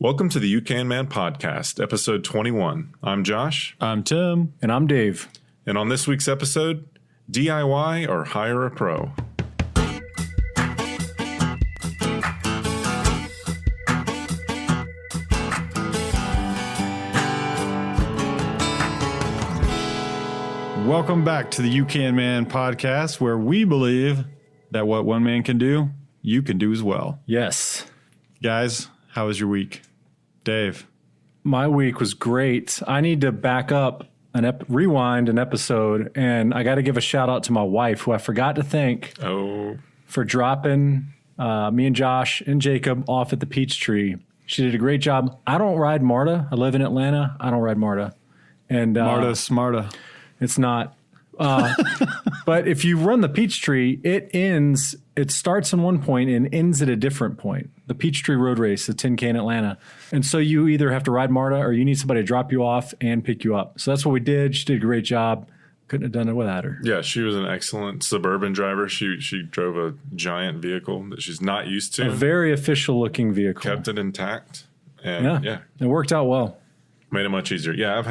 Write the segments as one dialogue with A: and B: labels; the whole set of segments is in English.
A: Welcome to the You Can Man podcast, episode 21. I'm Josh.
B: I'm Tim.
C: And I'm Dave.
A: And on this week's episode, DIY or hire a pro.
B: Welcome back to the You Can Man podcast, where we believe that what one man can do, you can do as well.
C: Yes.
B: Guys, how was your week? Dave.
C: My week was great. I need to back up rewind an episode, and I got to give a shout out to my wife, who I forgot to thank for dropping me and Josh and Jacob off at the Peachtree. She did a great job. I don't ride MARTA. I live in Atlanta. I don't ride MARTA. And
B: MARTA's smarta.
C: It's not. But if you run the Peachtree, it starts in one point and ends at a different point. The Peachtree Road Race, the 10K in Atlanta. And so you either have to ride MARTA or you need somebody to drop you off and pick you up. So that's what we did. She did a great job. Couldn't have done it without her.
A: Yeah, she was an excellent suburban driver. She drove a giant vehicle that she's not used to.
C: A very official looking vehicle.
A: Kept it intact. And yeah.
C: It worked out well.
A: Made it much easier. Yeah,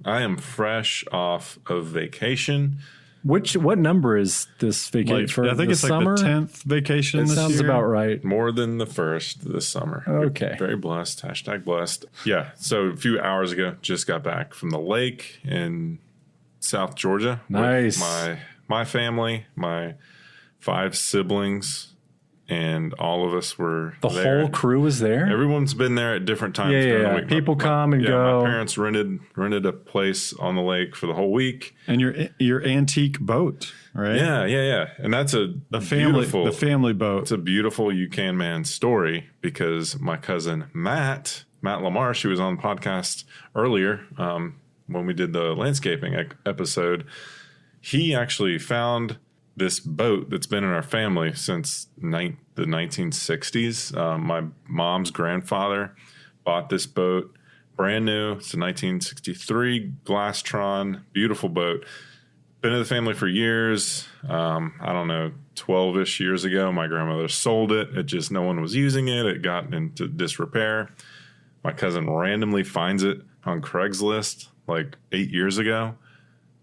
A: I am fresh off of vacation.
C: What number is this vacation?
B: I think it's
C: summer?
B: like the 10th vacation this
C: sounds
B: year.
C: about right.
A: More than the first this summer.
C: Okay.
A: Very blessed. # blessed. Yeah. So a few hours ago, just got back from the lake in South Georgia.
C: Nice.
A: With my family, my 5 siblings, and all of us were
C: The
A: there.
C: whole crew was there?
A: Everyone's been there at different times during the week.
C: People come and go.
A: My parents rented a place on the lake for the whole week.
B: And your antique boat, right?
A: Yeah. And that's the
B: family boat.
A: It's a beautiful You Can Man story because my cousin Matt Lamar, she was on the podcast earlier when we did the landscaping episode. He actually found this boat that's been in our family since the 1960s. My mom's grandfather bought this boat, brand new. It's a 1963 Glastron, beautiful boat. Been in the family for years. I don't know, 12-ish years ago, my grandmother sold it. No one was using it. It got into disrepair. My cousin randomly finds it on Craigslist like 8 years ago,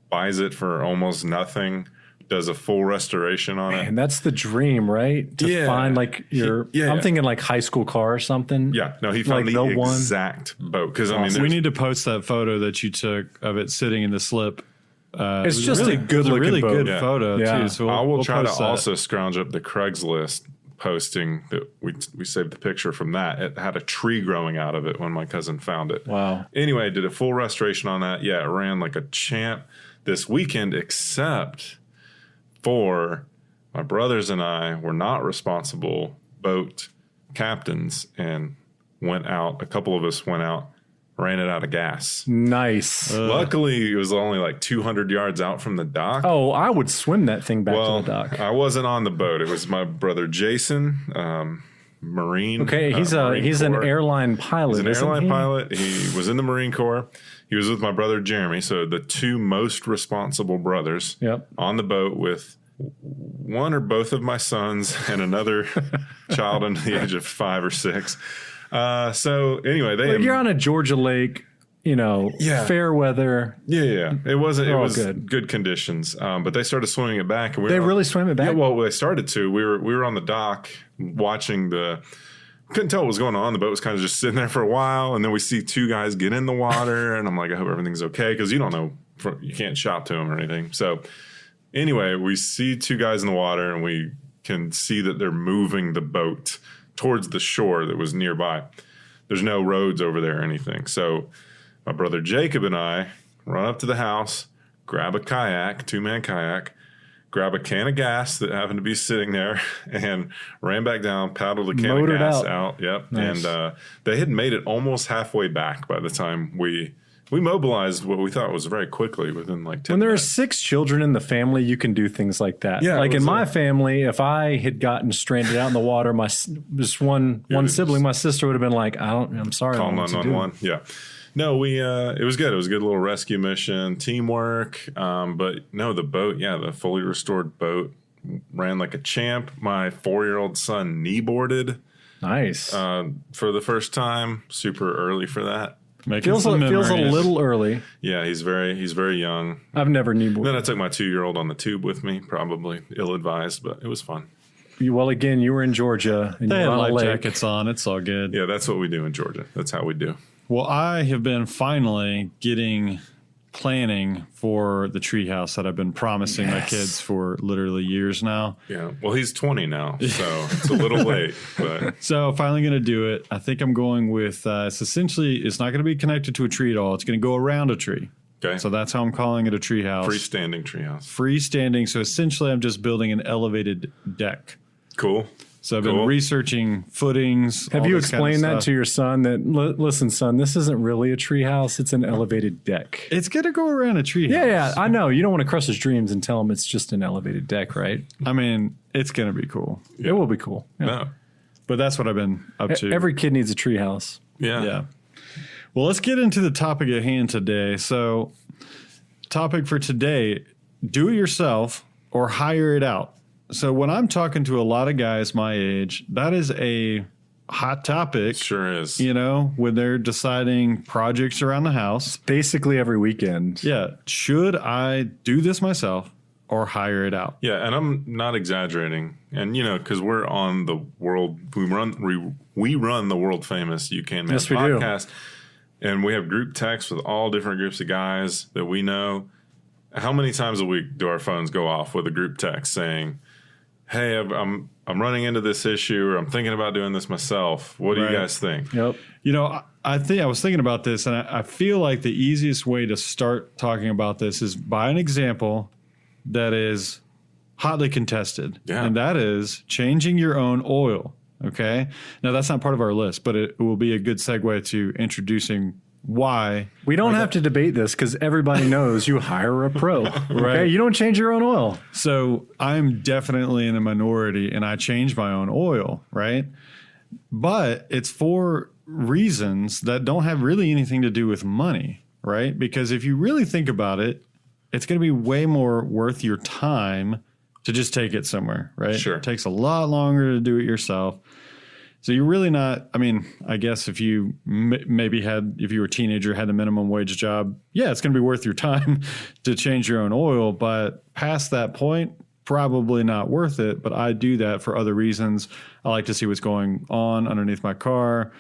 A: buys it for almost nothing, does a full restoration on it.
C: And that's the dream, right? To find like I'm thinking like high school car or something.
A: Yeah. No, he found the exact boat. Because
B: we need to post that photo that you took of it sitting in the slip.
C: It's just
B: really,
C: a good looking
B: really
C: boat.
B: good photo too. So
A: I will try to
B: post that.
A: also scrounge up the Craigslist posting that we saved the picture from that. It had a tree growing out of it when my cousin found it.
C: Wow.
A: Anyway, did a full restoration on that. Yeah, it ran like a champ this weekend, except for my brothers and I were not responsible boat captains and went out. A couple of us went out, ran it out of gas.
C: Nice.
A: Luckily, it was only like 200 yards out from the dock.
C: Oh, I would swim that thing back to the dock.
A: I wasn't on the boat. It was my brother Jason, Marine.
C: Okay, he's an airline pilot.
A: He's an airline pilot. He was in the Marine Corps. He was with my brother Jeremy, so the 2 most responsible brothers on the boat with one or both of my sons and another child under the age of 5 or 6. So anyway,
C: you're on a Georgia lake, fair weather.
A: Yeah. It was good conditions. But they started swimming it back, and
C: they really swam it back.
A: Yeah, well, they started to. We were on the dock watching couldn't tell what was going on. The boat was kind of just sitting there for a while, and then we see 2 guys get in the water, and I'm like, I hope everything's okay, because you don't know, you can't shout to them or anything. So anyway, we see 2 guys in the water, and we can see that they're moving the boat towards the shore that was nearby. There's no roads over there or anything. So my brother Jacob and I run up to the house, grab a kayak, 2-man kayak, grab a can of gas that happened to be sitting there, and ran back down, paddled a can of gas out. Yep. Nice. And they had made it almost halfway back by the time we mobilized what we thought was very quickly within like 10 minutes.
C: When there are 6 children in the family, you can do things like that. Yeah, like in my family, if I had gotten stranded out in the water, just one sibling, my sister would have been like, I'm sorry.
A: Call 911. Yeah. No, it was good. It was a good little rescue mission, teamwork. But no, the boat, the fully restored boat ran like a champ. My 4-year-old son kneeboarded
C: Nice.
A: For the first time, super early for that.
C: Feels a little early.
A: Yeah, he's very young.
C: I've never knew.
A: Then I took my 2-year-old on the tube with me, probably ill-advised, but it was fun.
C: Well, again, you were in Georgia. And
B: They
C: you
B: had
C: were on a
B: life
C: lake.
B: jackets on. It's all good.
A: Yeah, that's what we do in Georgia. That's how we do.
B: Well, I have been finally getting planning for the treehouse that I've been promising my kids for literally years now.
A: Yeah. Well, he's 20 now, so it's a little late, but
B: So finally going to do it. I think I'm going with, it's not going to be connected to a tree at all. It's going to go around a tree.
A: okay.
B: So that's how I'm calling it a treehouse.
A: Freestanding treehouse.
B: Freestanding. So essentially I'm just building an elevated deck.
A: Cool.
B: So I've been researching footings.
C: Have
B: all
C: you
B: this kind of
C: explained that
B: stuff.
C: to your son that, listen, son, this isn't really a treehouse. It's an elevated deck.
B: It's going to go around a treehouse.
C: Yeah, I know. You don't want to crush his dreams and tell him it's just an elevated deck, right?
B: I mean, it's going to be cool.
C: It will be cool. Yeah.
A: No.
B: But that's what I've been up to.
C: Every kid needs a treehouse.
A: Yeah.
B: Yeah. Well, let's get into the topic at hand today. So, topic for today, do it yourself or hire it out. So, when I'm talking to a lot of guys my age, that is a hot topic,
A: Sure is.
B: you know, when they're deciding projects around the house.
C: Basically every weekend.
B: Yeah. Should I do this myself or hire it out?
A: Yeah, and I'm not exaggerating. And, you know, because we're on the world, we run the world famous You Can Man
C: Yes, we do.
A: podcast. And we have group texts with all different groups of guys that we know. How many times a week do our phones go off with a group text saying, hey, I'm running into this issue, or I'm thinking about doing this myself. What do you
B: Right.
A: guys think?
C: Yep.
B: You know, I think I was thinking about this, and I feel like the easiest way to start talking about this is by an example that is hotly contested.
A: Yeah.
B: And that is changing your own oil. Okay. Now, that's not part of our list, but it will be a good segue to introducing why.
C: We don't have to debate this because everybody knows you hire a pro. Okay?
B: Right.
C: You don't change your own oil.
B: So I'm definitely in a minority and I change my own oil, right? But it's for reasons that don't have really anything to do with money, right? Because if you really think about it, it's going to be way more worth your time to just take it somewhere, right?
A: Sure.
B: It takes a lot longer to do it yourself. So you're really not, I mean, I guess if you if you were a teenager, had a minimum wage job, yeah, it's going to be worth your time to change your own oil. But past that point, probably not worth it. But I do that for other reasons. I like to see what's going on underneath my car.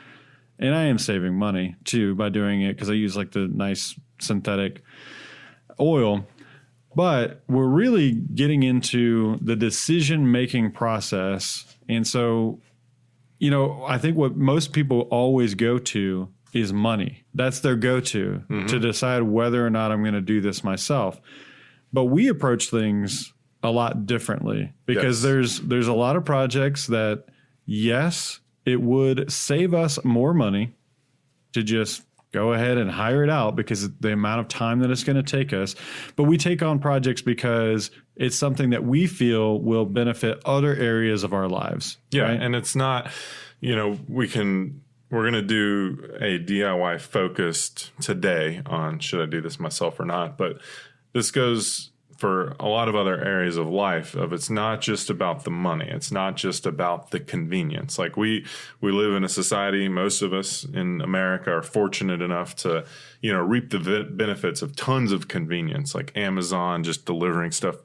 B: And I am saving money too by doing it because I use like the nice synthetic oil. But we're really getting into the decision-making process. And so, you know, I think what most people always go to is money. That's their go-to to decide whether or not I'm going to do this myself. But we approach things a lot differently because there's a lot of projects that, yes, it would save us more money to just go ahead and hire it out because of the amount of time that it's going to take us. But we take on projects because it's something that we feel will benefit other areas of our lives.
A: Yeah,
B: right?
A: and it's not, you know, we're going to do a DIY focused today on should I do this myself or not, but this goes for a lot of other areas of life of it's not just about the money. It's not just about the convenience. Like we live in a society, most of us in America are fortunate enough to, you know, reap the benefits of tons of convenience, like Amazon just delivering stuff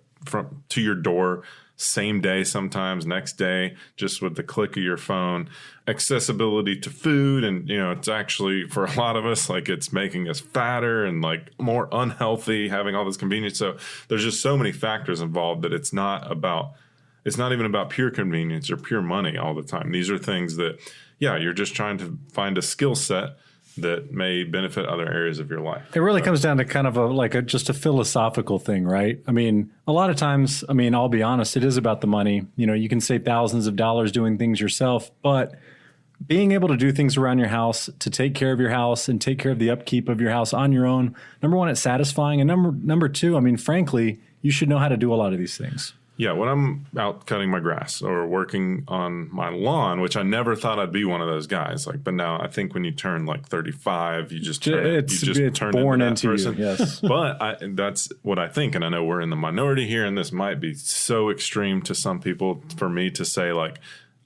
A: to your door same day, sometimes next day, just with the click of your phone, accessibility to food. And, you know, it's actually for a lot of us, like it's making us fatter and like more unhealthy, having all this convenience. So there's just so many factors involved that it's not even about pure convenience or pure money all the time. These are things that, yeah, you're just trying to find a skill set that may benefit other areas of your life.
C: It really comes down to kind of just a philosophical thing, right? I mean, a lot of times, I mean, I'll be honest, it is about the money. You know, you can save thousands of dollars doing things yourself, but being able to do things around your house, to take care of your house and take care of the upkeep of your house on your own, number one, it's satisfying. And number two, I mean, frankly, you should know how to do a lot of these things.
A: Yeah, when I'm out cutting my grass or working on my lawn, which I never thought I'd be one of those guys. Like, but now I think when you turn like 35, you just turn
C: it's
A: turn
C: born
A: into that
C: into
A: person.
C: you. Yes,
A: But that's what I think, and I know we're in the minority here, and this might be so extreme to some people for me to say like,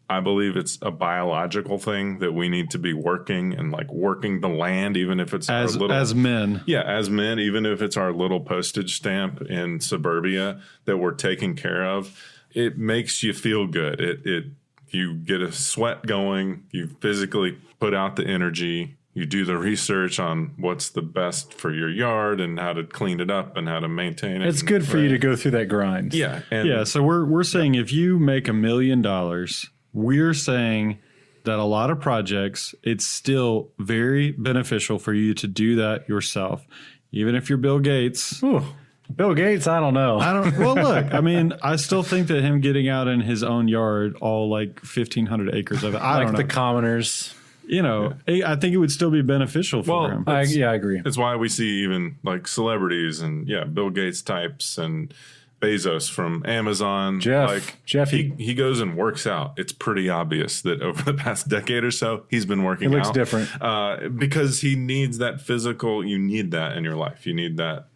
A: I believe it's a biological thing that we need to be working and like working the land, even if it's
B: as
A: our little,
B: as men.
A: Yeah, as men, even if it's our little postage stamp in suburbia that we're taking care of, it makes you feel good. You get a sweat going, you physically put out the energy, you do the research on what's the best for your yard and how to clean it up and how to maintain it.
C: It's good for you to go through that grind.
A: Yeah.
B: Yeah. So we're saying if you make $1 million, we're saying that a lot of projects, it's still very beneficial for you to do that yourself. Even if you're Bill Gates.
C: Ooh, Bill Gates, I don't know.
B: Well, look, I mean, I still think that him getting out in his own yard, all like 1,500 acres of it, I don't know.
C: The commoners.
B: You know, I think it would still be beneficial for him.
C: I agree.
A: It's why we see even like celebrities and Bill Gates types and Bezos from Amazon.
C: Jeff,
A: he goes and works out. It's pretty obvious that over the past decade or so, he's been working out.
C: He looks different.
A: Because he needs that physical. You need that in your life. You need that,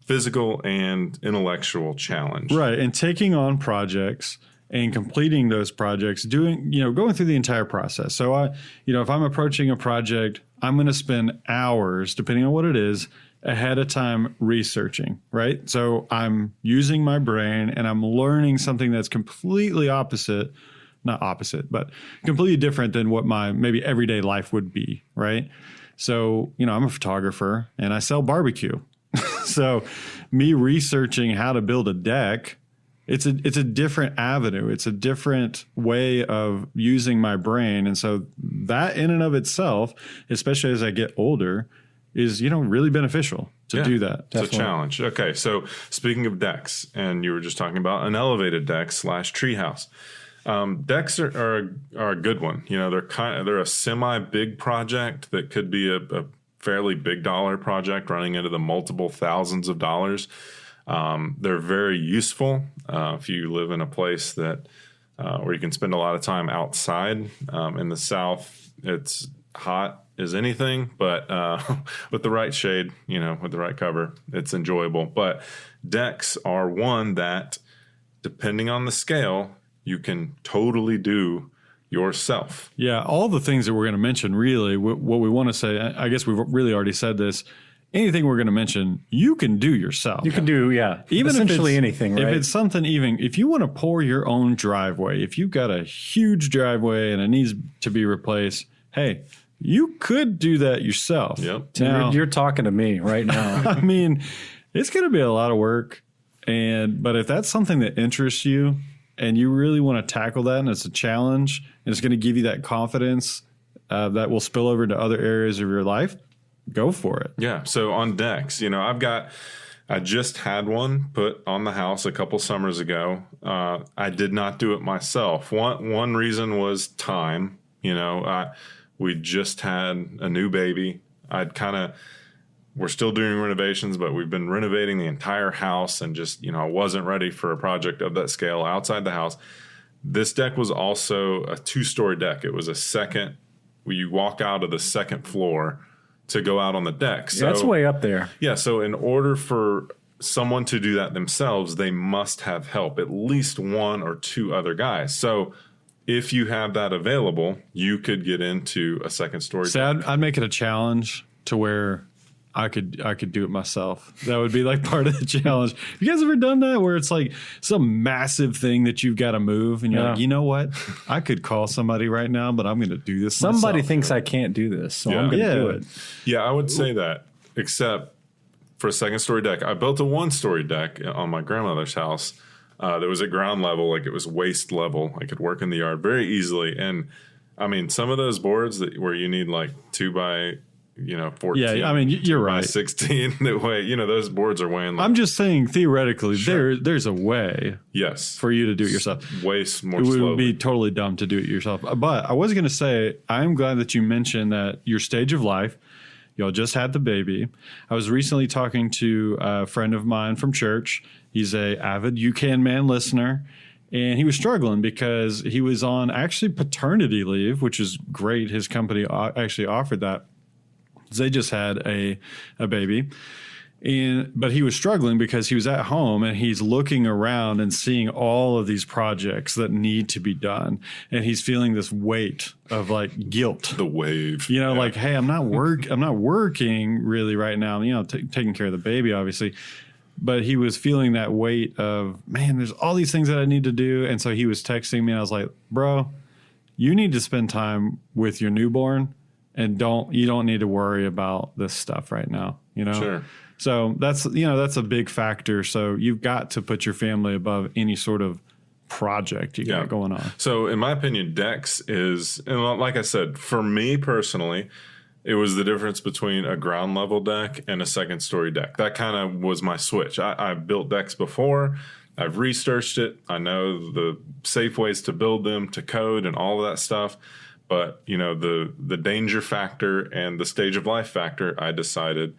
A: physical and intellectual challenge.
B: Right. And taking on projects and completing those projects, going through the entire process. So if I'm approaching a project, I'm going to spend hours, depending on what it is, ahead of time researching, right? So I'm using my brain and I'm learning something that's completely not opposite, but completely different than what my maybe everyday life would be, right? So, I'm a photographer and I sell barbecue. So me researching how to build a deck, it's a different avenue. It's a different way of using my brain. And so that in and of itself, especially as I get older, is, really beneficial to do that.
A: It's a challenge. Okay. So speaking of decks, and you were just talking about an elevated deck / treehouse. Decks are a good one. They're a semi big project that could be a fairly big dollar project running into the multiple thousands of dollars. They're very useful if you live in a place that where you can spend a lot of time outside. In the South, it's hot as anything, but with the right shade, with the right cover, it's enjoyable. But decks are one that, depending on the scale, you can totally do yourself.
B: Yeah, all the things that we're going to mention, really, what we want to say, I guess we've really already said this, anything we're going to mention, you can do yourself.
C: You can do, even essentially anything, right?
B: If it's something, if you want to pour your own driveway, if you've got a huge driveway and it needs to be replaced, hey, you could do that yourself.
A: Yep.
C: Now, you're talking to me right now.
B: I mean, it's going to be a lot of work. But if that's something that interests you and you really want to tackle that and it's a challenge and it's going to give you that confidence that will spill over to other areas of your life, go for it.
A: Yeah. So on decks, I just had one put on the house a couple summers ago. I did not do it myself. One reason was time. We just had a new baby. We're still doing renovations, but we've been renovating the entire house and just, I wasn't ready for a project of that scale outside the house. This deck was also a 2-story deck. It was a second, where you walk out of the second floor to go out on the deck. So
C: that's way up there.
A: Yeah. So in order for someone to do that themselves, they must have help, at least one or two other guys. So if you have that available, you could get into a second story.
B: So I'd make it a challenge to where I could do it myself. That would be like part of the challenge. You guys ever done that where it's like some massive thing that you've got to move and you're like, you know what? I could call somebody right now, but I'm going to do this
C: Somebody
B: myself.
C: Thinks I can't do this, so I'm going to do it.
A: Yeah, I would say that, except for a second story deck. I built a 1-story deck on my grandmother's house that was at ground level, like it was waist level. I could work in the yard very easily. And I mean, some of those boards where you need like 2 by 14.
B: Yeah, I mean, you're right.
A: 16 that way, those boards are weighing. Like,
B: I'm just saying theoretically, there's a way.
A: Yes,
B: for you to do it yourself.
A: Way more. It
B: would be totally dumb to do it yourself. But I was going to say, I'm glad that you mentioned that your stage of life. Y'all just had the baby. I was recently talking to a friend of mine from church. He's a avid You Can Man listener. And he was struggling because he was on actually paternity leave, which is great. His company actually offered that. They just had a baby. But he was struggling because he was at home and he's looking around and seeing all of these projects that need to be done. And he's feeling this weight of like guilt.
A: The wave.
B: Like, hey, I'm not working really right now, taking care of the baby, obviously. But he was feeling that weight of, man, there's all these things that I need to do. And so he was texting me and I was like, bro, you need to spend time with your newborn and you don't need to worry about this stuff right now,
A: Sure.
B: So that's a big factor. So you've got to put your family above any sort of project you got going on.
A: So in my opinion, Dex is, and like I said, for me personally, it was the difference between a ground level deck and a second story deck. That kind of was my switch. I've built decks before. I've researched it. I know the safe ways to build them, to code and all of that stuff. But, the danger factor and the stage of life factor, I decided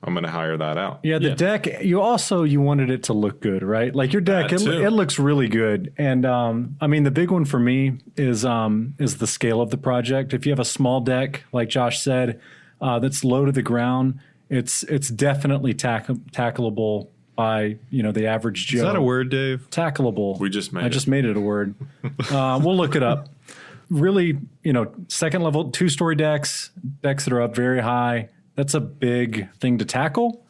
A: I'm going to hire that out.
C: Yeah, the deck, you wanted it to look good, right? Like your deck, it looks really good. And the big one for me is the scale of the project. If you have a small deck, like Josh said, that's low to the ground, it's definitely tackleable by, the average Joe.
B: Is that a word, Dave?
C: Tackleable.
A: I
C: just made it a word. We'll look it up. Really, second level, 2-story decks that are up very high. That's a big thing to tackle.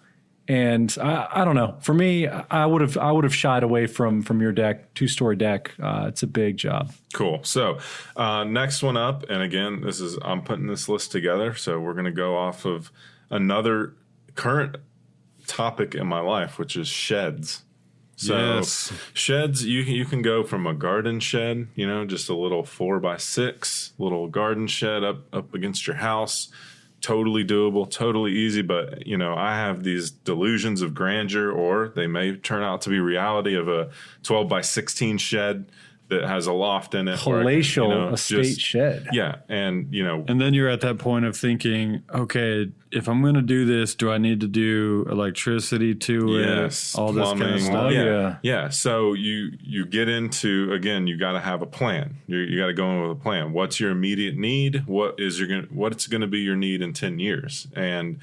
C: And I don't know. For me, I would have shied away from your deck, 2-story deck. It's a big job.
A: Cool. So next one up, and again, I'm putting this list together. So we're going to go off of another current topic in my life, which is sheds. So sheds, you can go from a garden shed, just a little 4x6 little garden shed up against your house. Totally doable, totally easy, but I have these delusions of grandeur, or they may turn out to be reality, of a 12x16 shed that has a loft in it.
C: Palatial estate shed.
A: Yeah, and
B: and then you're at that point of thinking, okay, if I'm going to do this, do I need to do electricity to it? All
A: plumbing,
B: this kind of stuff.
A: Yeah. So you get into, again, you got to have a plan. You got to go in with a plan. What's your immediate need? What's going to be your need in 10 years? And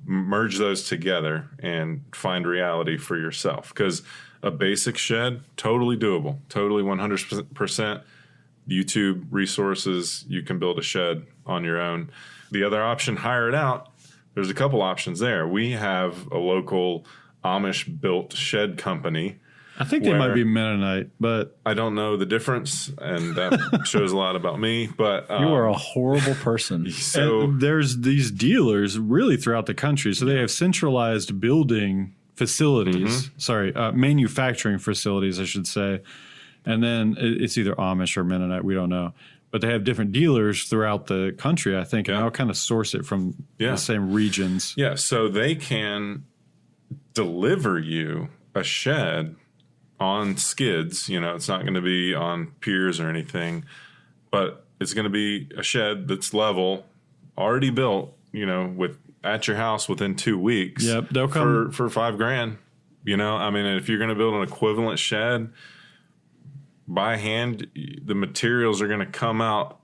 A: merge those together and find reality for yourself. Because a basic shed, totally doable, totally 100% YouTube resources. You can build a shed on your own. The other option, hire it out. There's a couple options there. We have a local Amish built shed company.
B: I think they might be Mennonite, but
A: I don't know the difference, and that shows a lot about me. But
C: you are a horrible person.
B: So there's these dealers really throughout the country. So they have centralized building facilities, manufacturing facilities, I should say. And then it's either Amish or Mennonite, we don't know. But they have different dealers throughout the country, I think, and I'll kind of source it from the same regions.
A: Yeah, so they can deliver you a shed on skids. It's not going to be on piers or anything, but it's going to be a shed that's level, already built, with at your house within 2 weeks.
B: Yep, they'll come
A: for $5,000. If you're going to build an equivalent shed by hand, the materials are going to come out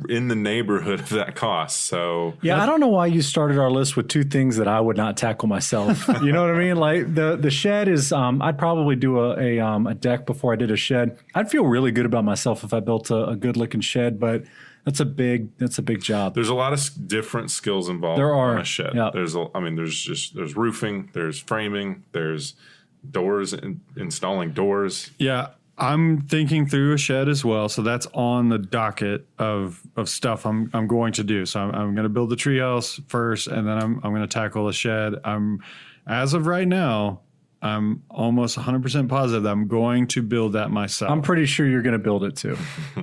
A: in the neighborhood of that cost. So
C: I don't know why you started our list with two things that I would not tackle myself. You know what I mean? Like the shed is, I'd probably do a deck before I did a shed. I'd feel really good about myself if I built a good looking shed, but that's a big job.
A: There's a lot of different skills involved on a shed. Yep. There's roofing, there's framing, there's doors, installing doors.
B: Yeah. I'm thinking through a shed as well, so that's on the docket of stuff I'm going to do. So I'm going to build the treehouse first, and then I'm going to tackle the shed. As of right now, I'm almost 100% positive that I'm going to build that myself.
C: I'm pretty sure you're going to build it too.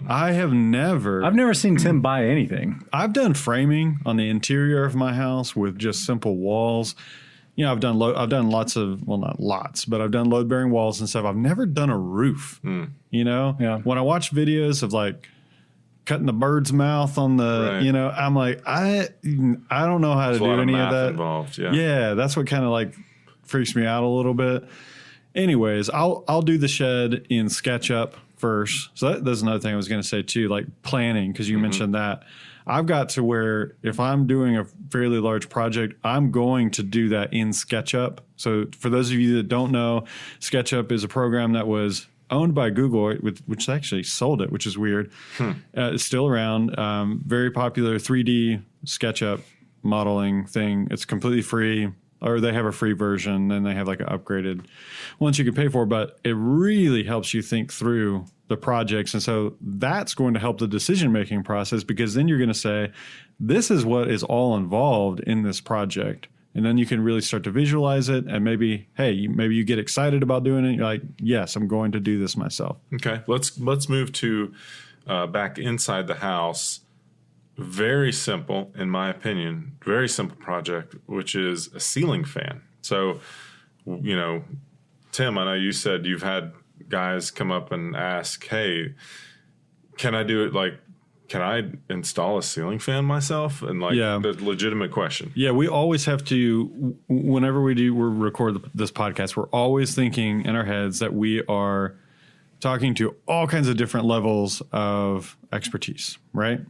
B: I've never seen
C: Tim buy anything.
B: I've done framing on the interior of my house with just simple walls. I've done lots of, well, not lots, but I've done load-bearing walls and stuff. I've never done a roof, Yeah. When I watch videos of like cutting the bird's mouth on the, I'm like, I don't know how to do any of that.
A: Involved,
B: yeah, that's what kind of like freaks me out a little bit. Anyways, I'll do the shed in SketchUp first. So that's another thing I was going to say too, like planning, because you mentioned that. I've got to where if I'm doing a fairly large project, I'm going to do that in SketchUp. So for those of you that don't know, SketchUp is a program that was owned by Google, which actually sold it, which is weird. It's still around. Very popular 3D SketchUp modeling thing. It's completely free, or they have a free version, then they have like an upgraded ones you can pay for, but it really helps you think through the projects. And so that's going to help the decision-making process, because then you're going to say, this is what is all involved in this project. And then you can really start to visualize it, and maybe you get excited about doing it. You're like, yes, I'm going to do this myself.
A: Okay, let's move to back inside the house. Very simple, in my opinion, very simple project, which is a ceiling fan. So, Tim, I know you said you've had guys come up and ask, hey, can I do it? Can I install a ceiling fan myself? And the legitimate question.
B: Yeah, we always have to, whenever we record this podcast, we're always thinking in our heads that we are talking to all kinds of different levels of expertise, right?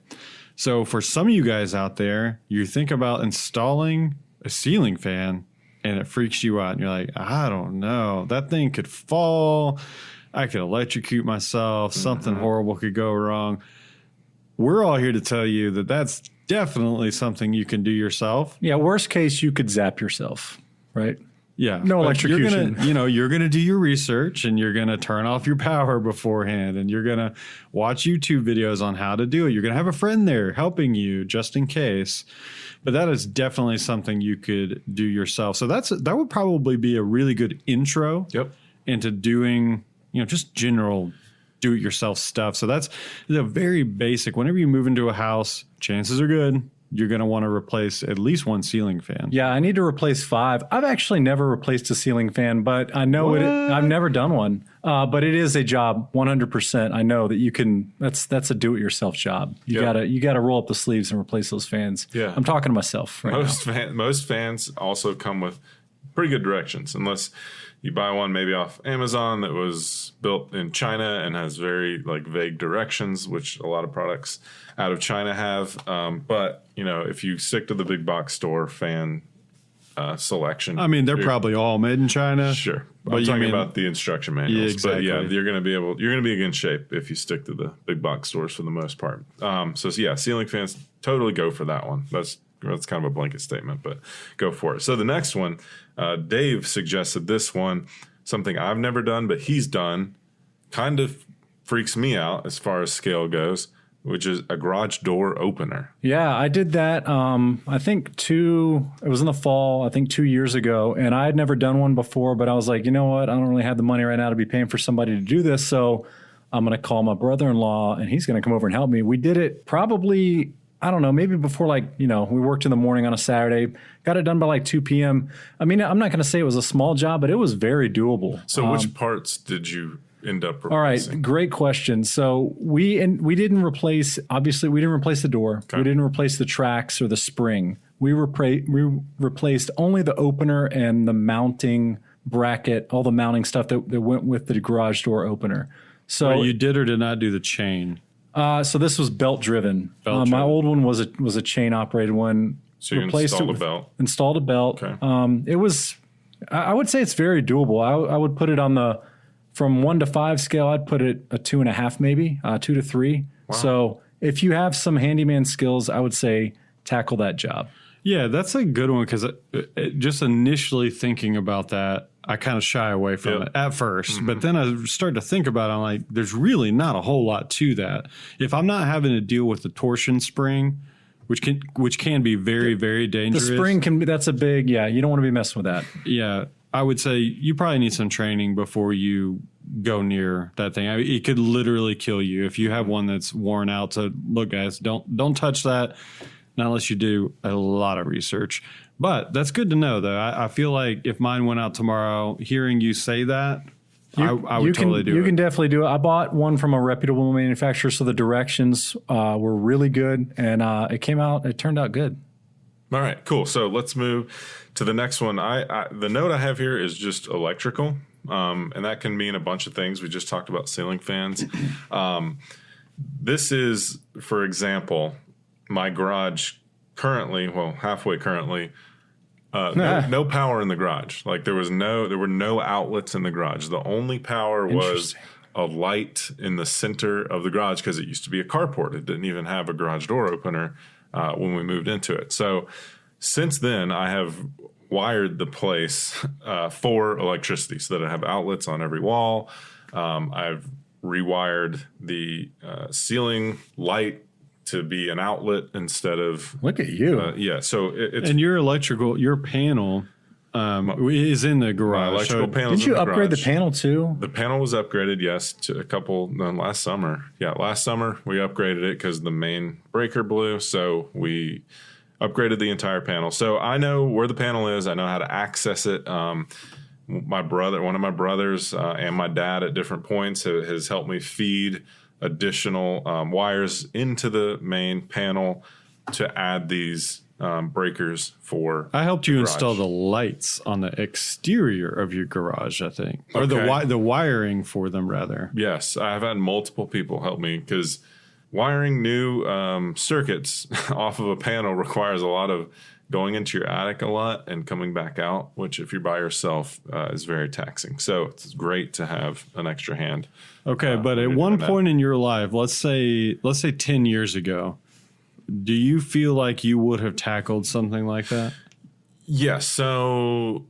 B: So for some of you guys out there, you think about installing a ceiling fan and it freaks you out. And you're like, I don't know. That thing could fall. I could electrocute myself. Something horrible could go wrong. We're all here to tell you that that's definitely something you can do yourself.
C: Yeah, worst case, you could zap yourself, right?
B: Yeah.
C: No electrocution.
B: You're going to do your research, and you're going to turn off your power beforehand, and you're going to watch YouTube videos on how to do it. You're going to have a friend there helping you just in case. But that is definitely something you could do yourself. So that would probably be a really good intro into doing, just general do-it-yourself stuff. So that's a very basic. Whenever you move into a house, chances are good you're going to want to replace at least one ceiling fan.
C: Yeah, I need to replace 5. I've actually never replaced a ceiling fan, but I know I've never done one. But it is a job, 100%. I know that you can. That's a do-it-yourself job. You gotta roll up the sleeves and replace those fans.
A: Yeah,
C: I'm talking to myself right now.
A: Most fans also come with pretty good directions, unless you buy one maybe off Amazon that was built in China and has very vague directions, which a lot of products out of China have. But if you stick to the big box store fan selection,
B: I mean, they're probably all made in China.
A: Sure, but I'm talking about the instruction manuals.
B: Yeah, exactly.
A: But you're going to be in good shape if you stick to the big box stores for the most part. Ceiling fans, totally go for that one. That's kind of a blanket statement, but go for it. So the next one, Dave suggested this one, something I've never done, but he's done, kind of freaks me out as far as scale goes, which is a garage door opener.
C: Yeah, I did that. I think it was in the fall, I think 2 years ago, and I had never done one before, but I was like, you know what? I don't really have the money right now to be paying for somebody to do this. So I'm going to call my brother-in-law and he's going to come over and help me. We did it probably, I don't know, maybe before we worked in the morning on a Saturday, got it done by 2 p.m. I mean, I'm not going to say it was a small job, but it was very doable.
A: So which parts did you end up replacing?
C: All right, great question. So we didn't replace the door. Okay. We didn't replace the tracks or the spring. We replaced only the opener and the mounting bracket, all the mounting stuff that went with the garage door opener. So
B: you did or did not do the chain?
C: So this was belt driven. My old one was a chain operated one.
A: So you installed a belt.
C: Installed a belt.
A: Okay.
C: It was, I would say it's very doable. I would put it on from 1 to 5 scale. I'd put it a 2.5 maybe, 2 to 3. Wow. So if you have some handyman skills, I would say tackle that job.
B: Yeah, that's a good one, because just initially thinking about that, I kind of shy away from it at first. But then I start to think about it, I'm like, there's really not a whole lot to that. If I'm not having to deal with the torsion spring, which can be very, very dangerous.
C: The spring can be, that's a big, you don't want to be messing with that.
B: Yeah, I would say you probably need some training before you go near that thing. It could literally kill you if you have one that's worn out. So look, guys, don't touch that. Not unless you do a lot of research. But that's good to know, though. I feel like if mine went out tomorrow, hearing you say that, I would totally do it.
C: You can definitely do it. I bought one from a reputable manufacturer, so the directions were really good, and it turned out good.
A: All right, cool. So let's move to the next one. The note I have here is just electrical, and that can mean a bunch of things. We just talked about ceiling fans. This is, for example, my garage halfway currently, no power in the garage. Like there were no outlets in the garage. The only power was a light in the center of the garage because it used to be a carport. It didn't even have a garage door opener when we moved into it. So since then, I have wired the place for electricity so that I have outlets on every wall. I've rewired the ceiling light to be an outlet instead of.
C: Look at you.
A: Yeah. So it's.
B: And your panel is in the garage.
A: My electrical panel.
C: Did you upgrade the panel too?
A: The panel was upgraded, yes, to last summer. Yeah, last summer we upgraded it because the main breaker blew. So we upgraded the entire panel. So I know where the panel is. I know how to access it. One of my brothers, and my dad at different points has helped me feed additional wires into the main panel to add these breakers for.
B: I helped you install the lights on the exterior of your garage, I think, or
A: Okay.
B: the wiring for them rather.
A: Yes, I've had multiple people help me because wiring new circuits off of a panel requires a lot of going into your attic a lot and coming back out, which if you're by yourself is very taxing. So it's great to have an extra hand.
B: Okay, but at one point in your life, let's say 10 years ago, do you feel like you would have tackled something like that?
A: Yes. So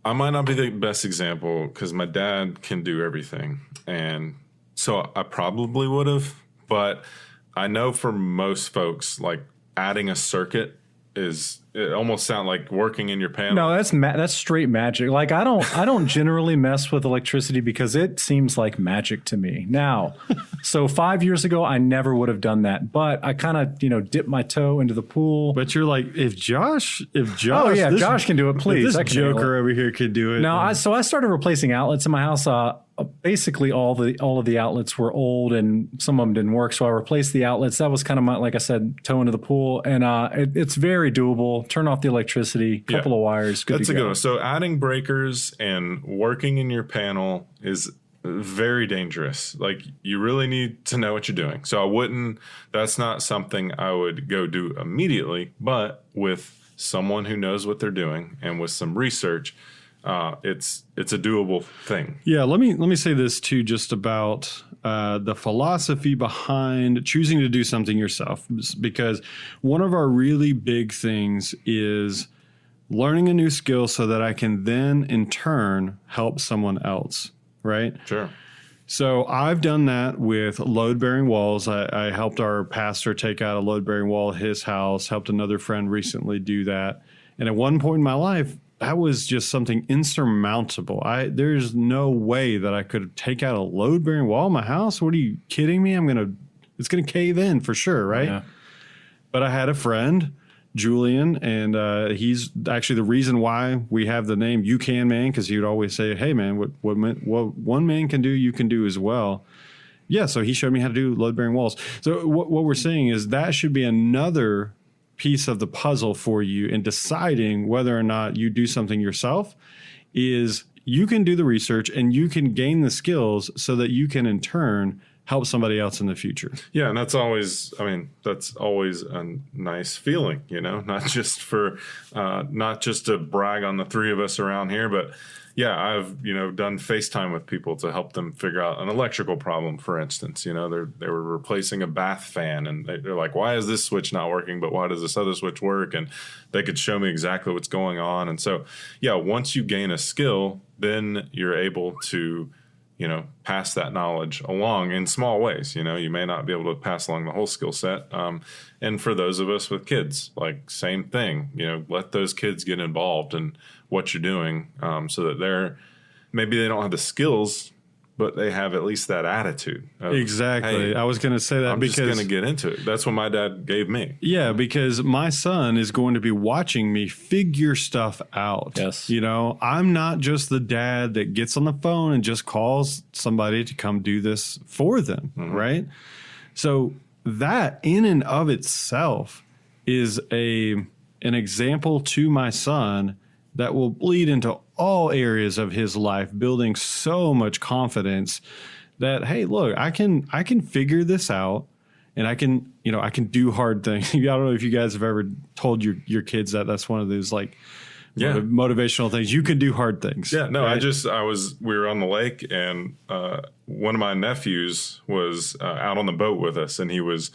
A: I might not be the best example because my dad can do everything. And so I probably would have. But I know for most folks, like adding a circuit it almost sounds like working in your panel.
C: No, that's straight magic. Like I don't generally mess with electricity because it seems like magic to me. Now, so 5 years ago I never would have done that, but I kind of dipped my toe into the pool.
B: But you're like, if Josh,
C: oh yeah, Josh can do it. Please,
B: this joker over here could do it.
C: No, I started replacing outlets in my house. Basically, all of the outlets were old and some of them didn't work. So I replaced the outlets. That was kind of my, like I said, toe into the pool, and it's very doable. Turn off the electricity, couple of wires. Good
A: That's
C: to
A: a
C: go.
A: good one. So adding breakers and working in your panel is very dangerous. Like you really need to know what you're doing. So that's not something I would go do immediately, but with someone who knows what they're doing and with some research, it's a doable thing.
B: Yeah, let me say this too, just about the philosophy behind choosing to do something yourself, because one of our really big things is learning a new skill so that I can then in turn help someone else, right?
A: Sure.
B: So I've done that with load-bearing walls. I helped our pastor take out a load-bearing wall at his house, helped another friend recently do that. And at one point in my life, that was just something insurmountable. There's no way that I could take out a load-bearing wall in my house. What are you kidding me? It's gonna cave in for sure, right?
C: Yeah.
B: But I had a friend, Julian, and he's actually the reason why we have the name You Can Man, because he would always say, "Hey man, what one man can do, you can do as well." Yeah, so he showed me how to do load-bearing walls. So what we're saying is that should be another piece of the puzzle for you in deciding whether or not you do something yourself. Is you can do the research and you can gain the skills so that you can in turn help somebody else in the future.
A: Yeah, and that's always a nice feeling, not just to brag on the three of us around here, but yeah, I've done FaceTime with people to help them figure out an electrical problem, for instance. They were replacing a bath fan, and they're like, "Why is this switch not working? But why does this other switch work?" And they could show me exactly what's going on. And so, yeah, once you gain a skill, then you're able to pass that knowledge along in small ways. You may not be able to pass along the whole skill set. And for those of us with kids, like same thing, let those kids get involved in what you're doing, so that maybe they don't have the skills, but they have at least that attitude.
B: Exactly.
A: Hey,
B: I was going to say that
A: I'm
B: because
A: just going to get into it. That's what my dad gave me.
B: Yeah, because my son is going to be watching me figure stuff out.
C: Yes.
B: I'm not just the dad that gets on the phone and just calls somebody to come do this for them, right? So that in and of itself is an example to my son that will bleed into all areas of his life, building so much confidence that, hey, look, I can figure this out. and I can do hard things. I don't know if you guys have ever told your kids that. That's one of those like motivational things. You can do hard things.
A: Yeah, no,
B: right?
A: we were on the lake, and one of my nephews was out on the boat with us, and he was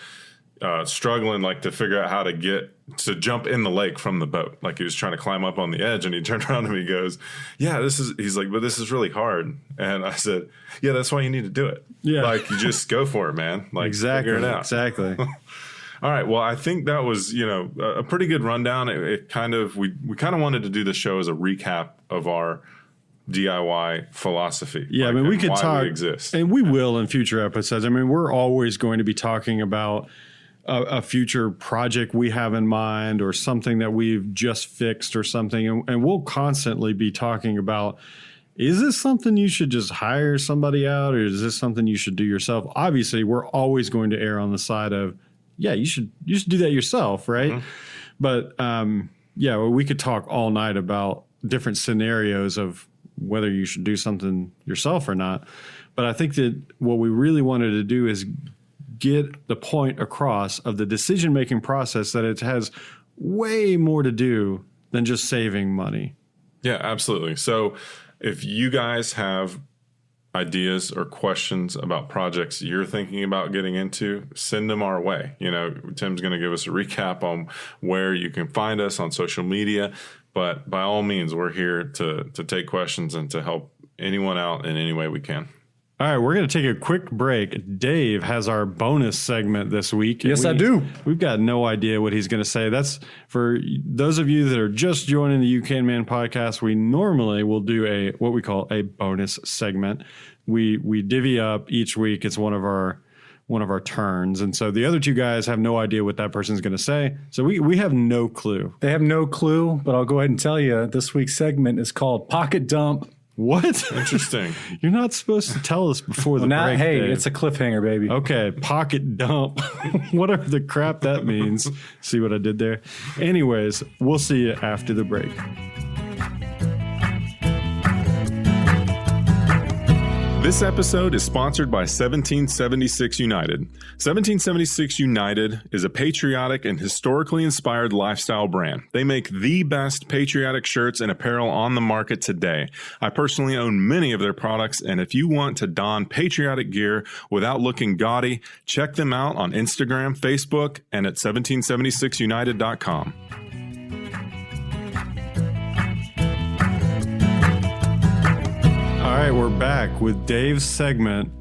A: struggling like to figure out how to jump in the lake from the boat. Like he was trying to climb up on the edge, and he turned around to me, he goes, he's like, but this is really hard. And I said, yeah, that's why you need to do it. Yeah. Like you just go for it, man. Like figure it out.
B: Exactly.
A: All right. Well, I think that was, a pretty good rundown. It kind of, we kind of wanted to do the show as a recap of our DIY philosophy.
B: Yeah.
A: Like,
B: I mean, we could
A: why
B: talk,
A: we exist.
B: and we will in future episodes. I mean, we're always going to be talking about a future project we have in mind or something that we've just fixed or something. And we'll constantly be talking about, is this something you should just hire somebody out, or is this something you should do yourself? Obviously, we're always going to err on the side of, yeah, you should do that yourself, right? Mm-hmm. But we could talk all night about different scenarios of whether you should do something yourself or not. But I think that what we really wanted to do is get the point across of the decision-making process, that it has way more to do than just saving money.
A: Yeah, absolutely. So if you guys have ideas or questions about projects you're thinking about getting into, send them our way. Tim's going to give us a recap on where you can find us on social media, but by all means, we're here to take questions and to help anyone out in any way we can.
B: All right, we're going to take a quick break. Dave has our bonus segment this week.
C: Yes, I do.
B: We've got no idea what he's going to say. That's for those of you that are just joining the UK Man podcast. We normally will do what we call a bonus segment. We divvy up each week. It's one of our turns, and so the other two guys have no idea what that person's going to say. So we have no clue.
C: They have no clue, but I'll go ahead and tell you. This week's segment is called Pocket Dump.
B: What?
A: Interesting.
B: You're not supposed to tell us before the break.
C: Hey,
B: Dave.
C: It's a cliffhanger, baby.
B: Okay, pocket dump. Whatever the crap that means. See what I did there? Anyways, we'll see you after the break.
A: This episode is sponsored by 1776 United. 1776 United is a patriotic and historically inspired lifestyle brand. They make the best patriotic shirts and apparel on the market today. I personally own many of their products, and if you want to don patriotic gear without looking gaudy, check them out on Instagram, Facebook, and at 1776united.com.
B: All right, we're back with Dave's segment,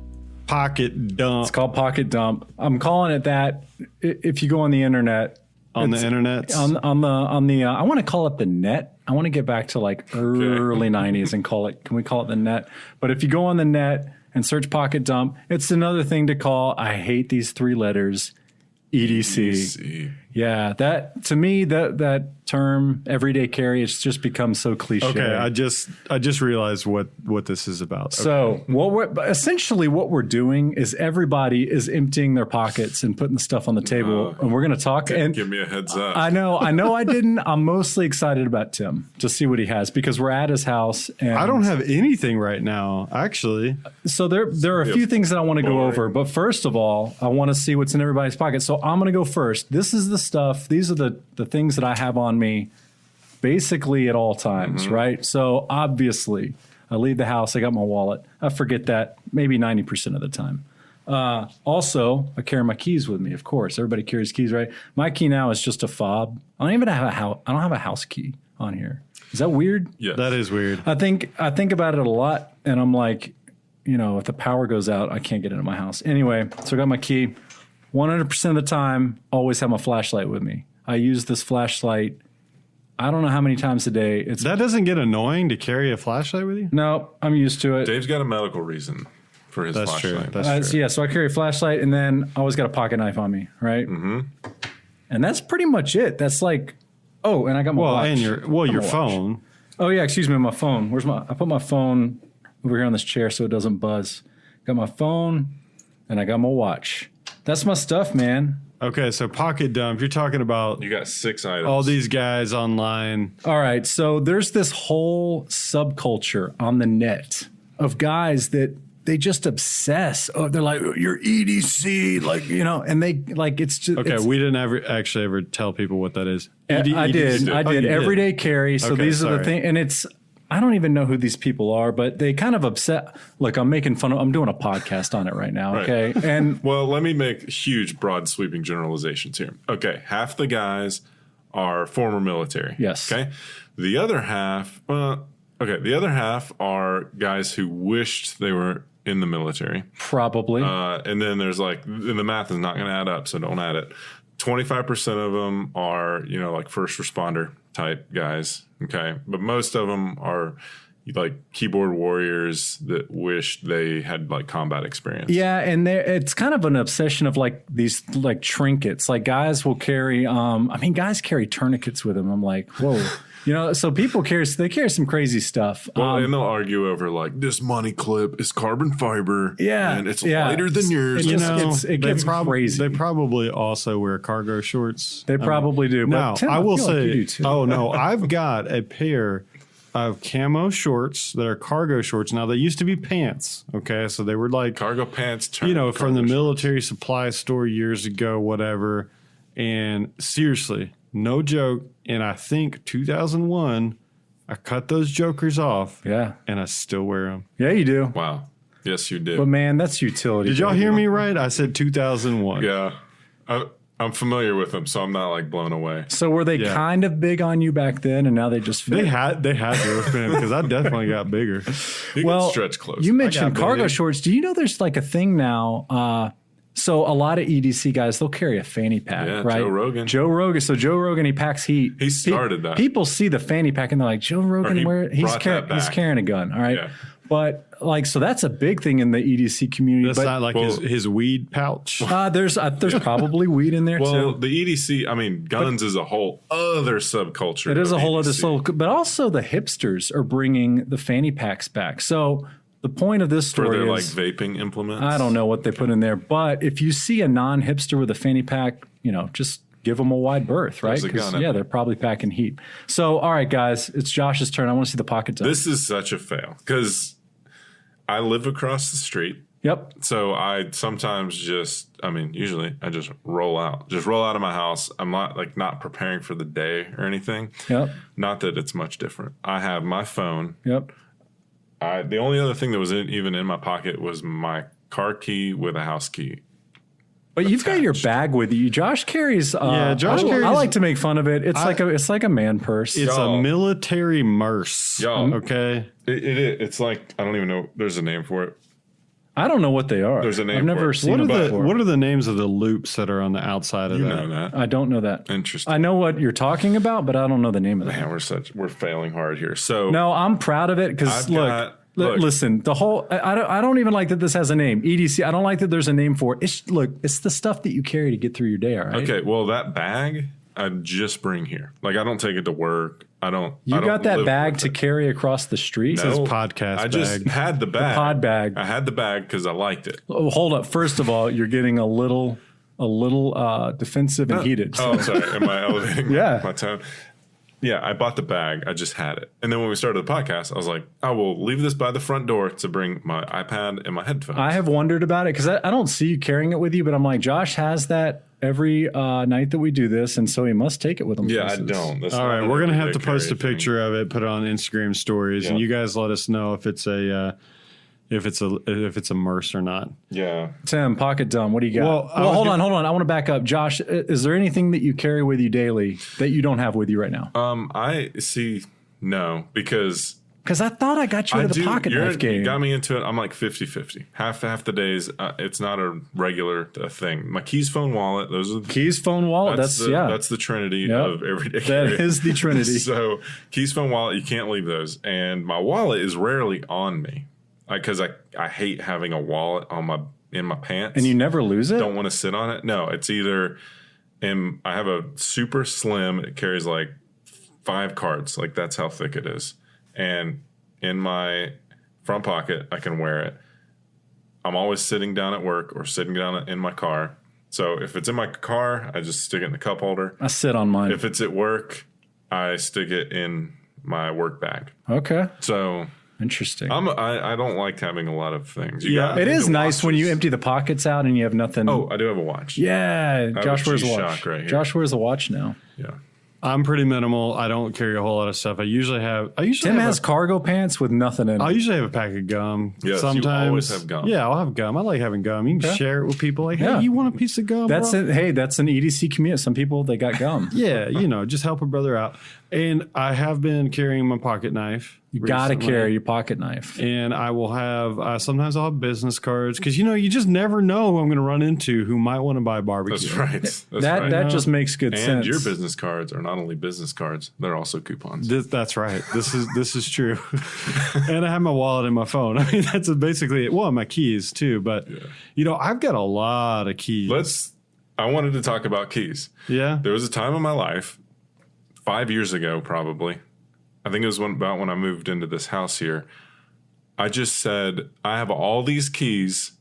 B: Pocket Dump.
C: It's called Pocket Dump. I'm calling it that. If you go on the internet,
B: on the internet,
C: on the I want to call it the net. I want to get back to like early 90s and can we call it the net? But if you go on the net and search Pocket Dump, it's another thing to call, I hate these three letters, EDC. Yeah, that to me, that term, everyday carry, it's just become so cliche.
B: Okay, I just realized what this is about.
C: So what we're doing is everybody is emptying their pockets and putting the stuff on the table, and we're going to talk. And
A: give me a heads up.
C: I know I didn't. I'm mostly excited about Tim to see what he has because we're at his house. And
B: I don't have anything right now, actually.
C: So there are a few things that I want to go over, but first of all, I want to see what's in everybody's pocket. So I'm going to go first. This is the stuff. These are the things that I have on me basically at all times, right? So obviously I leave the house, I got my wallet. I forget that maybe 90% of the time. Also, I carry my keys with me, of course. Everybody carries keys, right? My key now is just a fob. I don't even have I don't have a house key on here. Is that weird?
A: Yes.
B: That is weird.
C: I think about it a lot, and I'm like, if the power goes out, I can't get into my house. Anyway, so I got my key. 100% of the time, always have my flashlight with me. I use this flashlight, I don't know how many times a day.
B: That doesn't get annoying to carry a flashlight with you?
C: No, I'm used to it.
A: Dave's got a medical reason for his flashlight.
B: True. That's
C: true. So I carry a flashlight, and then I always got a pocket knife on me, right? Mm-hmm. And that's pretty much it. That's like, and I got my watch.
B: And your phone.
C: Oh yeah, excuse me, my phone. I put my phone over here on this chair so it doesn't buzz. Got my phone, and I got my watch. That's my stuff, man.
B: Okay, so pocket dump. You're talking about
A: you got 6 items.
B: All these guys online.
C: All right, so there's this whole subculture on the net of guys that they just obsess. Oh, they're like, you're EDC, like, you know, and they like, it's just,
B: Okay, we didn't ever tell people what that is.
C: I did.
B: Oh, you did.
C: Everyday carry. So
B: Okay,
C: these are the
B: sorry.
C: things, and it's, I don't even know who these people are, but they kind of upset. Look, I'm making fun of, I'm doing a podcast on it right now.
A: Right.
C: Okay. And
A: Well, let me make huge, broad, sweeping generalizations here. Okay, half the guys are former military.
C: Yes.
A: Okay. The other half, the other half are guys who wished they were in the military.
C: probably,
A: And then there's like, and the math is not going to add up, so don't add it. 25% of them are, you know, like first responder type guys. Okay. But most of them are like keyboard warriors that wish they had like combat experience.
C: yeah, and it's kind of an obsession of like these like trinkets. Like guys will carry, guys carry tourniquets with them. I'm like, whoa, you know. So people carry some crazy stuff.
A: Well, and they'll argue over like this money clip is carbon fiber.
C: Yeah,
A: and it's
C: yeah.
A: lighter than yours.
C: It
B: You
C: just
B: know,
C: it gets crazy.
B: They probably also wear cargo shorts.
C: They probably do.
B: Now,
C: But Tim,
B: I will
C: feel like
B: say,
C: you do too.
B: oh no, I've got a pair of camo shorts that are cargo shorts. Now they used to be pants. Okay, so they were like,
A: Cargo pants,
B: you know, from the
A: cargo shorts.
B: military supply store years ago, whatever. And seriously, no joke. In I think 2001, I cut those jokers off.
C: Yeah.
B: and I still wear them.
C: Yeah, you do.
A: Wow. Yes, you did.
C: But man, that's utility.
B: Did y'all hear me right? I said 2001.
A: Yeah. I'm familiar with them, so I'm not like blown away.
C: So were they
B: Yeah.
C: kind of big on you back then, and now they just fit?
B: They had to have been because I definitely got bigger.
A: You
C: Well,
A: can stretch close.
C: You mentioned
B: got
C: cargo
B: big.
C: shorts. Do you know there's like a thing now? So a lot of EDC guys, they'll carry a fanny pack,
A: Yeah,
C: right?
A: Joe Rogan.
C: So Joe Rogan, he packs heat.
A: He started that.
C: People see the fanny pack and they're like, Joe Rogan,
A: he
C: he's
A: brought that
C: he's
A: back.
C: carrying a gun, all right?
A: Yeah.
C: But like, so that's a big thing in the EDC community.
B: That's
C: but
B: not like his weed pouch.
C: there's probably weed in there
A: Well,
C: too.
A: the EDC, I mean, guns is a whole other subculture.
C: It is
A: of
C: a whole other
A: EDC.
C: soul, but also the hipsters are bringing the fanny packs back. So the point of this
A: For
C: story
A: their like
C: is,
A: vaping implements.
C: I don't know what they put in there, but if you see a non-hipster with a fanny pack, you know, just give them a wide berth, right?
A: There's a
C: 'Cause,
A: gun in
C: yeah,
A: there.
C: they're probably packing heat. So, all right, guys, it's Josh's turn. I want to see the pocket done.
A: This is such a fail because I live across the street.
C: Yep.
A: So I sometimes usually I just roll out of my house. I'm not preparing for the day or anything.
C: Yep.
A: Not that it's much different. I have my phone.
C: Yep.
A: The only other thing that was even in my pocket was my car key with a house key.
C: But you've got your
A: Attached.
C: bag with you. Josh carries.
B: Josh
C: I
B: carries-
C: like to make fun of it. It's like a man purse.
B: It's
A: Y'all.
B: a military merce.
A: Y'all.
B: Okay.
A: It's like, I don't even know. There's a name for it.
C: I don't know what they are.
A: There's a name
C: I've
A: for
C: never
A: it.
C: seen
B: What
C: them
B: are
C: before.
B: what are the names of the loops that are on the outside of
A: You
B: that?
A: know that.
C: I don't know that.
A: Interesting.
C: I know what you're talking about, but I don't know the name of it.
A: Man, we're failing hard here. So
C: No, I'm proud of it because
A: I've
C: look,
A: got- look.
C: listen, the whole I don't even like that this has a name. EDC. I don't like that there's a name for it. It's the stuff that you carry to get through your day. All right.
A: okay, well that bag I just bring here. Like I don't take it to work. I don't.
C: You
A: I don't
C: got that
A: live
C: bag
A: with
C: to
A: it.
C: carry across the street.
A: No,
B: His podcast
A: I just
B: bag.
A: had the bag.
C: pod bag.
A: I had the bag because I liked it.
C: Oh, hold up. First of all, you're getting a little defensive and heated.
A: Oh, sorry. Am I elevating
C: Yeah.
A: my tone? Yeah, I bought the bag. I just had it. And then when we started the podcast, I was like, I will leave this by the front door to bring my iPad and my headphones.
C: I have wondered about it because I don't see you carrying it with you, but I'm like, Josh has that every night that we do this, and so he must take it with him.
A: yeah, I
C: places.
A: don't. That's
B: All
A: not
B: right,
A: a
B: we're gonna have
A: everyday
B: to post a
A: carry thing.
B: picture of it, put it on Instagram stories, and
A: Yeah.
B: you guys let us know if it's a merce or not.
A: Yeah.
C: Tim, pocket dumb. What do you got?
B: Well, I was
C: hold on. I want to back up. Josh, is there anything that you carry with you daily that you don't have with you right now?
A: I see. No, because
C: Because I thought I got you into the pocket knife
A: You
C: game.
A: got me into it. I'm like 50-50. Half the days, it's not a regular thing. My keys, phone, wallet. Those are
C: Keys, phone, wallet. That's
A: the trinity
C: Yep.
A: of everyday
C: That
A: carry.
C: is the trinity.
A: So keys, phone, wallet. You can't leave those. And my wallet is rarely on me because I hate having a wallet in my pants.
C: And you never lose it?
A: don't want to sit on it. No, it's either. And I have a super slim. It carries like 5 cards. Like that's how thick it is. And in my front pocket, I can wear it. I'm always sitting down at work or sitting down in my car. So if it's in my car, I just stick it in the cup holder.
C: I sit on mine.
A: If it's at work, I stick it in my work bag.
C: Okay.
A: So
C: Interesting.
A: I don't like having a lot of things.
C: It is nice when you empty the pockets out and you have nothing.
A: Oh, I do have a watch.
C: Yeah, Josh wears a watch.
A: Right here.
C: Josh wears a watch now.
A: Yeah.
B: I'm pretty minimal. I don't carry a whole lot of stuff.
C: Tim has cargo pants with nothing in it.
B: I usually have a pack of gum.
A: Yes,
B: sometimes.
A: you always have gum.
B: Yeah, I'll have gum. I like having gum. You can share it with people. Like, hey,
C: Yeah.
B: you want a piece of gum?
C: That's
B: bro?
C: it. Hey, that's an EDC community. Some people, they got gum.
B: Yeah, just help a brother out. And I have been carrying my pocket knife.
C: You got to carry your pocket knife.
B: And I will have, sometimes I'll have business cards because, you just never know who I'm going to run into who might want to buy barbecue.
A: That's right. That's right.
C: That just makes good
A: And
C: sense.
A: your business cards are not only business cards, they're also coupons.
B: That's right. This is true. And I have my wallet and my phone. I mean, that's basically it. Well, my keys too. But, I've got a lot of keys.
A: I wanted to talk about keys.
B: Yeah.
A: There was a time in my life, 5 years ago probably, I think it was about when I moved into this house here, I just said, I have all these keys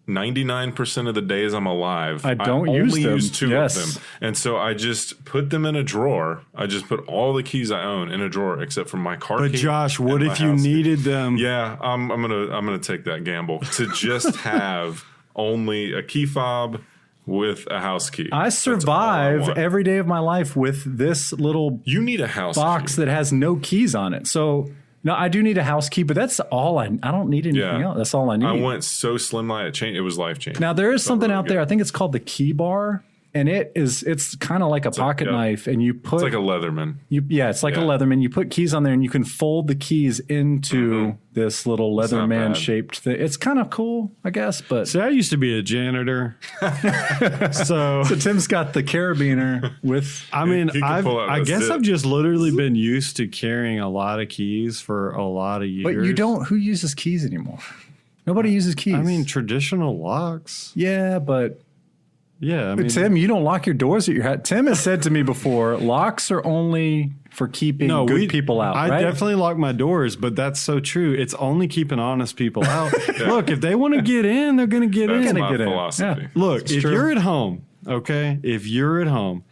A: 99% of the days I'm alive.
C: I don't use
A: only
C: them.
A: use two
C: Yes.
A: of them. And so I just put them in a drawer. I just put all the keys I own in a drawer except for my car
B: But
A: key.
B: Josh, what
A: and my
B: if you
A: house key.
B: needed them?
A: Yeah, I'm gonna take that gamble to just have only a key fob with a house key.
C: I
A: That's all I
C: survive
A: want.
C: every day of my life with this little
A: You need a house
C: box
A: key.
C: that has no keys on it. So, no, I do need a house key, but that's all I don't need anything else. That's all I need.
A: I went so slimline, it was life changing.
C: Now there is something
A: really
C: out there. I think it's called the Key Bar, and it's kind of like a pocket knife, and you put
A: It's like a Leatherman.
C: it's like a Leatherman. You put keys on there, and you can fold the keys into this little
A: not
C: Leatherman
A: bad.
C: shaped thing. It's kind of cool, I guess. But
B: See, I used to be a janitor. so
C: Tim's got the carabiner with.
B: I mean,
A: He can pull out
B: I
A: a
B: guess
A: zip.
B: I've just literally been used to carrying a lot of keys for a lot of years.
C: But you don't. Who uses keys anymore? Nobody uses keys.
B: I mean, traditional locks.
C: yeah, but
B: Yeah, I mean,
C: Tim, you don't lock your doors at your house. Tim has said to me before, locks are only for keeping good people out.
B: I
C: right?
B: definitely lock my doors, but that's so true. It's only keeping honest people out. Look, if they want to get in, they're going to get
A: That's
B: in.
A: my
C: get in.
A: philosophy.
C: Yeah.
B: Look,
C: It's
B: if
C: true.
B: you're at home, okay, if you're at home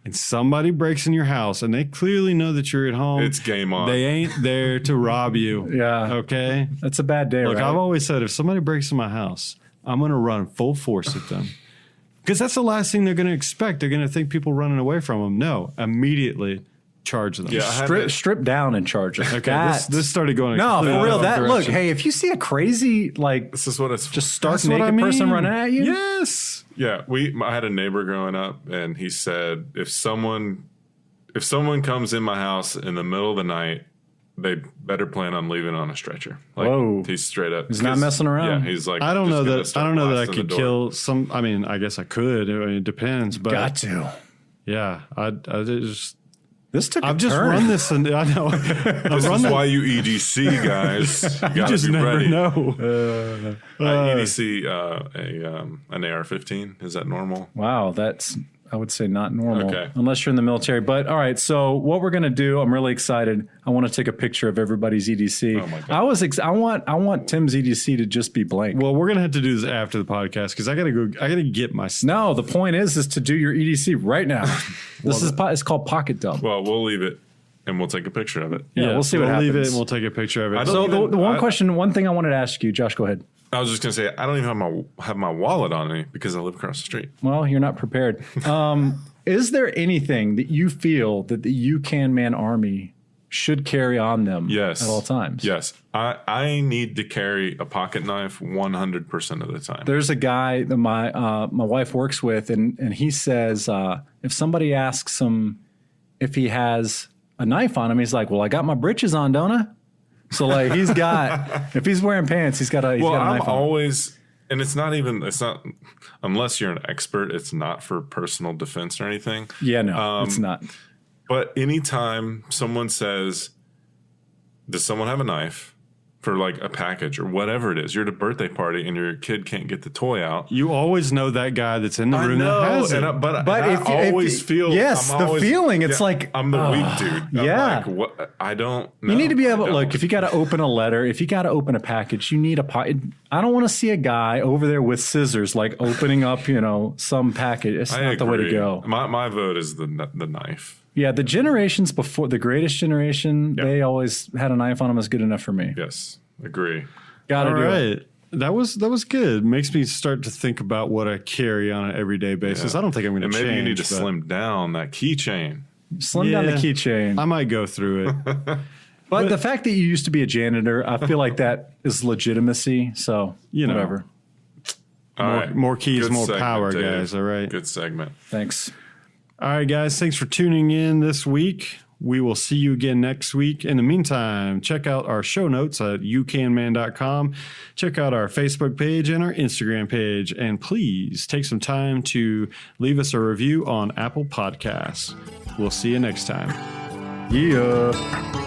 B: and somebody breaks in your house and they clearly know that you're at home,
A: It's game on.
B: They ain't there to rob you.
C: Yeah.
B: Okay.
C: That's a bad day,
B: Look,
C: right?
B: I've always said if somebody breaks in my house, I'm going to run full force at them. Because that's the last thing they're going to expect. They're going to think people running away from them. No, immediately charge them.
A: Yeah, I had
C: strip down and charge it.
B: Okay, this started going. a
C: No,
B: completely
C: for real.
B: different
C: That look.
B: direction.
C: Hey, if you see a crazy
A: This is what it's
C: just stark
B: That's what
C: naked
B: I mean.
C: person running at you,
B: Yes.
A: Yeah, I had a neighbor growing up, and he said if someone comes in my house in the middle of the night, they better plan on leaving on a stretcher. Like,
C: Whoa.
A: he's straight up.
C: He's not messing around.
A: Yeah, he's like.
B: I don't
A: just
B: know
A: gonna
B: that. I
A: start
B: don't know that I
A: blasting
B: could
A: the door.
B: kill some. I mean, I guess I could. I mean, it depends. But
C: got to.
B: yeah, I just.
C: This took.
B: I've
C: a
B: just
C: turn.
B: run this, and I know.
A: This is why you EDC guys. You
B: You
A: gotta
B: just
A: be
B: never
A: ready.
B: know.
A: EDC an AR-15. Is that normal?
C: Wow, that's I would say not normal
A: Okay.
C: unless you're in the military. But all right, so what we're gonna do? I'm really excited. I want to take a picture of everybody's EDC.
A: Oh my God.
C: I want Tim's EDC to just be blank.
B: Well, we're gonna have to do this after the podcast because I gotta go. I gotta get my stuff.
C: No, the point is to do your EDC right now. It's called Pocket Dump.
A: Well, we'll leave it, and we'll take a picture of it.
C: Yeah, we'll see what
B: Leave it,
C: happens.
B: and we'll take a picture of it.
A: I don't
C: So
A: even-
C: the one thing I wanted to ask you, Josh, go ahead.
A: I was just gonna say I don't even have my wallet on me because I live across the street.
C: Well, you're not prepared. Is there anything that you feel that the UCAN Man Army should carry on them
A: Yes.
C: at all times?
A: Yes. I need to carry a pocket knife 100% of the time.
C: There's a guy that my wife works with, and he says if somebody asks him if he has a knife on him, he's like, "Well, I got my britches on, don't I?" So like he's got if he's wearing pants, he's got a
A: Well,
C: got a
A: I'm
C: knife on.
A: always, and it's not unless you're an expert, it's not for personal defense or anything.
C: Yeah, no, it's not.
A: But anytime someone says, does someone have a knife for like a package or whatever it is, you're at a birthday party and your kid can't get the toy out.
B: You always know that guy that's in the
A: I
B: room
A: know,
B: that has it.
A: but
C: But
A: I
C: if you-
A: always feel
C: yes,
A: I'm
C: the
A: always-
C: feeling, it's like,
A: I'm the weak dude. I'm
C: yeah.
A: like, what? I don't know.
C: You need to be
A: I
C: able
A: don't.
C: look, if you got to open a letter, if you got to open a package, you need a pocket. I don't want to see a guy over there with scissors, like opening up, some package. It's
A: I
C: not the way to
A: agree.
C: go.
A: My vote is the knife.
C: Yeah, the generations before, the greatest generation, they always had a knife on them as good enough for me.
A: Yes, agree.
C: Gotta
B: All
C: do
B: right.
C: it.
B: That was good. Makes me start to think about what I carry on an everyday basis.
A: Yeah.
B: I don't think I'm going to
A: And
B: change.
A: maybe you need to
B: but
A: slim down that keychain.
C: Slim down the keychain.
B: I might go through it.
C: But the fact that you used to be a janitor, I feel like that is legitimacy. So,
B: You know.
C: whatever.
A: All right.
B: More keys,
A: Good
B: more
A: segment,
B: power,
A: Dave.
B: guys. All right.
A: Good segment.
C: Thanks.
B: All right, guys. Thanks for tuning in this week. We will see you again next week. In the meantime, check out our show notes at youcanman.com. Check out our Facebook page and our Instagram page. And please take some time to leave us a review on Apple Podcasts. We'll see you next time.
C: Yeah.